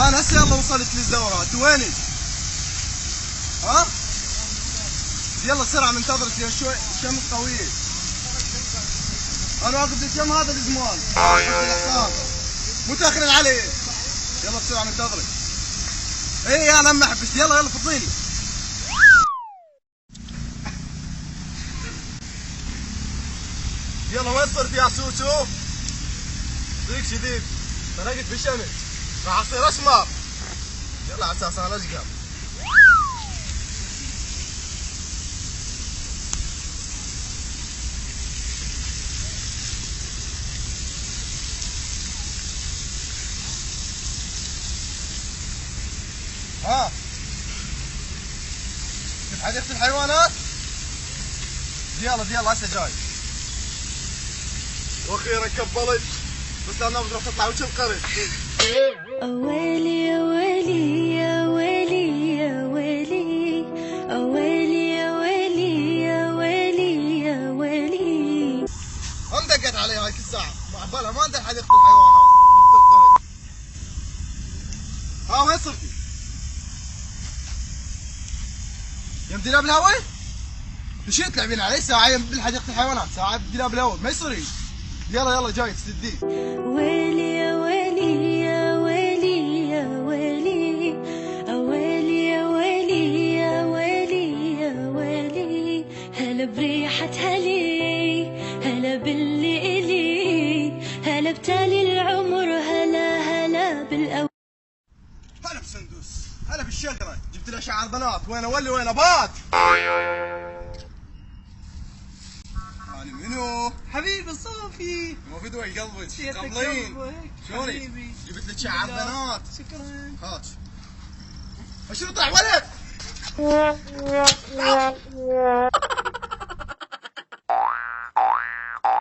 انا هسه يلا وصلت للدورة، انت ويني؟ ها؟ يلا بسرعة منتظرك يا شوي، الشمس قوية. انا واقف بالشم هذا الزمان. متأخرين علي. يلا بسرعة منتظرك. ايه انا ما احبش، يلا فضيني. يلا وين صرت يا سوسو؟ ضيق شديد، طرقت بالشمس، راح اصير اسمر. يلا على اساس انا ازقر. ها؟ شوف حديقة الحيوانات؟ يلا هسه جاي. واخيرا كبلت، بس انا بقدر تطلع وجه القرد. ويلي يا ويلي يا ويلي يا ويلي، ويلي يا ويلي يا ويلي يا ويلي. دقت علي هاي كل ساعة، مع بالها ما عندها حديقة الحيوانات، بنت القرد. ها وين صرتي؟ يم دلاب الهوي؟ شو تلعبين علي ساعة بالحديقة الحيوانات، ساعة بدلاب الهوي، ما يصير. يلا جاي تسدي. ويلي يا ويلي يا ويلي يا ويلي، ويلي يا ويلي يا ويلي يا ويلي. هلا بريحة هلي، هلا باللي إلي، هلا بتالي العمر، هلا بالأول. هلا بسندوس، هلا بالشجرة، جبت لها شعر بنات، وين اولي وين ابات؟ أنا منو؟ حبيبي صوفي، مو في دوي قلبك، يدك قبلين. قلبك شلونك؟ حبيبي. جبت لك شعر بنات. شكرا. هات. شنو طلع ولد؟